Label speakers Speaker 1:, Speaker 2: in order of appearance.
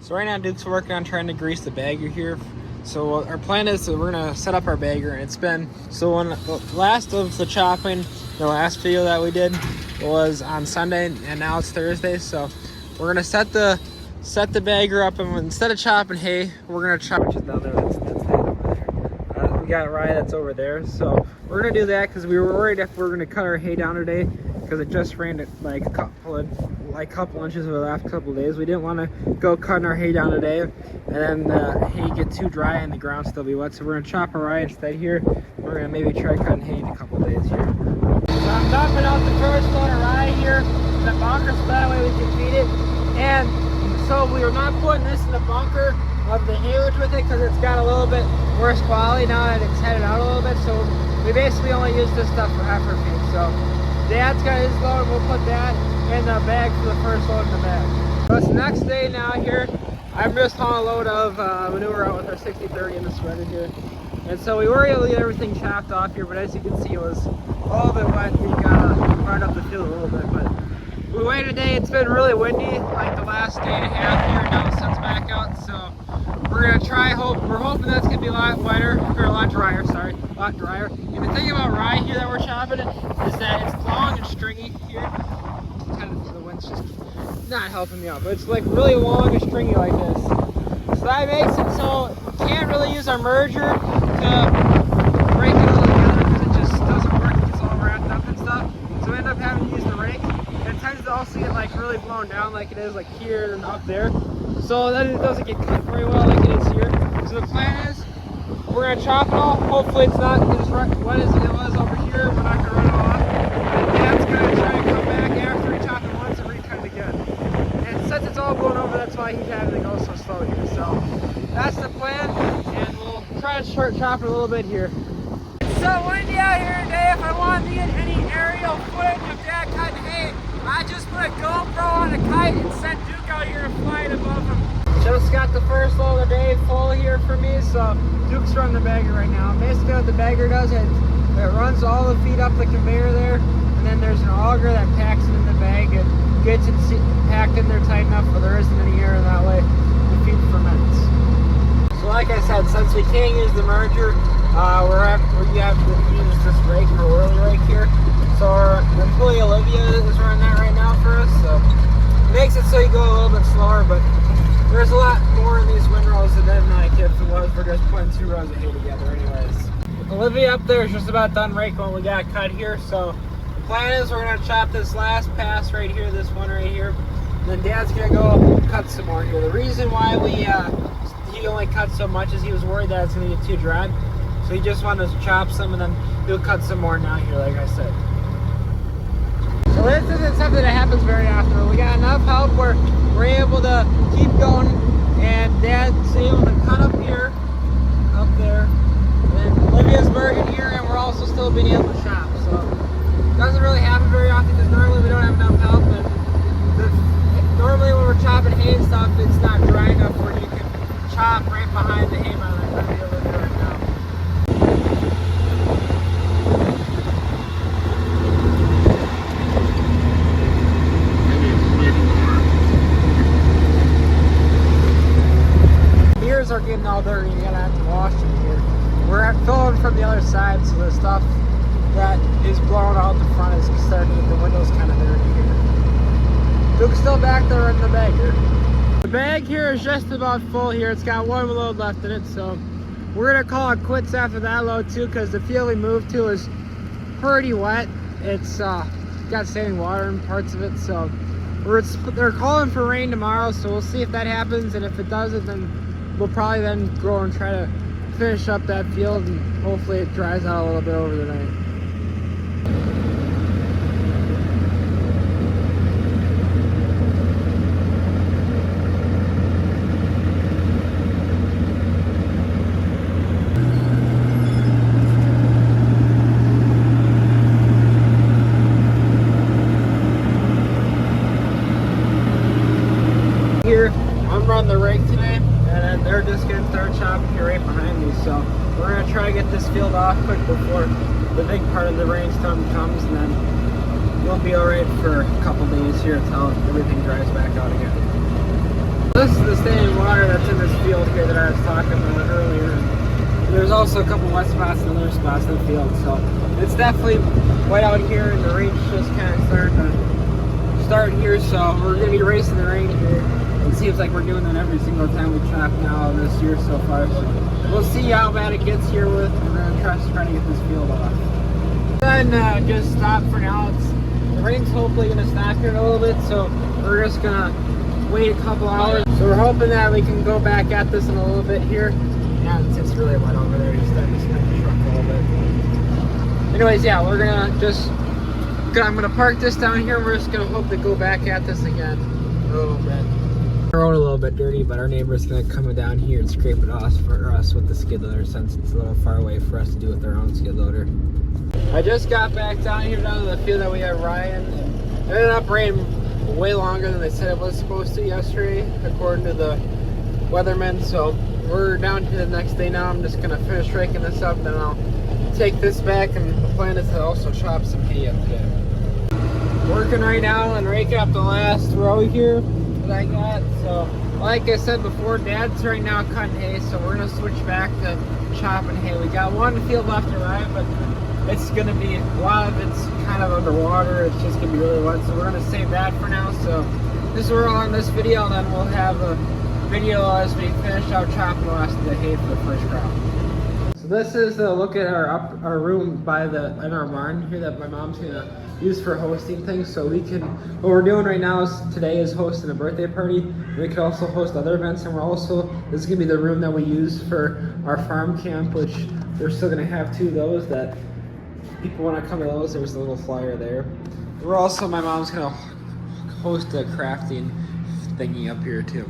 Speaker 1: So right now Duke's working on trying to grease the bagger here. So our plan is that we're gonna set up our bagger, and it's been, so on the last of the chopping, the last video that we did was on Sunday, and now it's Thursday. So we're gonna set the bagger up, and instead of chopping hay, we're gonna chop it down there. That's hay over there. We got rye that's over there. So we're gonna do that because we were worried if we were gonna cut our hay down today, because it just rained at like a couple inches over the last couple of days. We didn't want to go cutting our hay down today and then the hay get too dry and the ground still be wet. So we're gonna chop our rye instead here. We're gonna maybe try cutting hay in a couple of days here. So I'm dumping out the first load of rye here in the bunker so that way we can feed it. And so we are not putting this in the bunker of the haylage with it because it's got a little bit worse quality now that it's headed out a little bit. So we basically only use this stuff for heifer feed. So Dad's got his load, we'll put that in the bag for the first load in the bag. So it's the next day now here. I'm just hauling a load of manure out with our 60/30 in the spreader here. And so we were able to get everything chopped off here, but as you can see it was a little bit wet. We gotta hard up the field a little bit, but we waited today. It's been really windy like the last day and a half here, now the sun's back out. So we're gonna try, we're hoping that's gonna be a lot wetter, or a lot drier, sorry, a lot drier. And the thing about rye here that we're chopping is that it's long and stringy here. Kind of, the wind's just not helping me out, but it's like really long and stringy like this. So that makes it so we can't really use our merger to break it all together because it just doesn't work. It's all wrapped up and stuff. So we end up having to use the rake. And it tends to also get like really blown down like it is like here and up there. So then it doesn't get cut very well like it is here. So the plan is we're gonna chop it all. Hopefully it's not as wet as it was over here. We're not gonna run it all off. And Dad's gonna try to come back after we chop it once and recut it again. And since it's all blown over, that's why he's having to go so slow here. So that's the plan, and we'll try to short chop it a little bit here. It's so windy out here today. If I wanted to get any aerial footage of Dad cutting hay, I just put a GoPro on a kite and sent Duke out here to fly it above him. Just got the first load of the day full here for me, so Duke's running the bagger right now. Basically what the bagger does is it runs all the feed up the conveyor there, and then there's an auger that packs it in the bag and gets it packed in there tight enough where there isn't any air, and that way the feed ferments. So like I said, since we can't use the merger, we have to use this rake, our whirly rake here. So our employee Olivia is running that right now for us, so it makes it so you go a little bit slower, but there's a lot more in these windrows than like if it was for just putting 2 rows of hay together anyways. Olivia up there is just about done raking what we got cut here, so the plan is we're going to chop this last pass right here, this one right here, and then Dad's going to go cut some more here. The reason why he only cut so much is he was worried that it's going to get too dry, so he just wanted to chop some and then he'll cut some more now here like I said. So this isn't something that happens very often. We got enough help where we're able to keep going, and Dad's able to cut up here, up there, and then Olivia's working here, and we're also still being able to chop. So it doesn't really happen very often because normally we don't have enough help, and normally when we're chopping hay and stuff, it's not dry enough where you can chop right behind the hay mound like we're doing right now. Are getting all dirty, you're gonna have to wash them here. We're filling from the other side, so the stuff that is blown out the front is starting to get the windows kind of dirty here. Duke's still back there in the bag here. The bag here is just about full here. It's got one load left in it, so we're gonna call it quits after that load too, because the field we moved to is pretty wet. It's got standing water in parts of it, so they're calling for rain tomorrow, so we'll see if that happens, and if it doesn't, then we'll probably then go and try to finish up that field, and hopefully it dries out a little bit over the night. Here, I'm running the rake today, and they're just going to start chopping here right behind me. So we're going to try to get this field off quick before the big part of the rainstorm comes, and then we'll be alright for a couple days here until everything dries back out again. This is the standing water that's in this field here that I was talking about earlier. There's also a couple wet spots and other spots in the field, so it's definitely wet out here, and the rain's just kind of starting to start here. So we're gonna be racing the rain here. It seems like we're doing that every single time we chop now this year so far. So we'll see how bad it gets here with. We're gonna try to get this field off. Then just stop for now. The rain's hopefully gonna stop here in a little bit, so we're just gonna wait a couple hours. So we're hoping that we can go back at this in a little bit here. Yeah, it's really wet over there. Just kind of shrunk a little bit. Anyways, yeah, we're gonna I'm gonna park this down here. We're just gonna hope to go back at this again a little bit. The road a little bit dirty, but our neighbor's gonna come down here and scrape it off for us with the skid loader, since it's a little far away for us to do with our own skid loader. I just got back down here down to the field that we have Ryan. It ended up raining way longer than they said it was supposed to yesterday, according to the weathermen. So we're down here the next day now. I'm just gonna finish raking this up, and then I'll take this back, and the plan is to also chop some hay up today. Working right now and raking up the last row here that I got. So like I said before, Dad's right now cutting hay, so we're gonna switch back to chopping hay. We got one field left to ride, but it's gonna be, a lot of it's kind of underwater. It's just gonna be really wet, so we're gonna save that for now. So this is where we'll end this video, and then we'll have a video as we finish out chopping the rest of the hay for the first crop. So this is a look at our room in our barn here that my mom's gonna use for hosting things. So what we're doing right now today is hosting a birthday party. We could also host other events, and this is gonna be the room that we use for our farm camp, which we're still gonna have 2 of those that people want to come to those. There's a little flyer there. My mom's gonna host a crafting thingy up here too.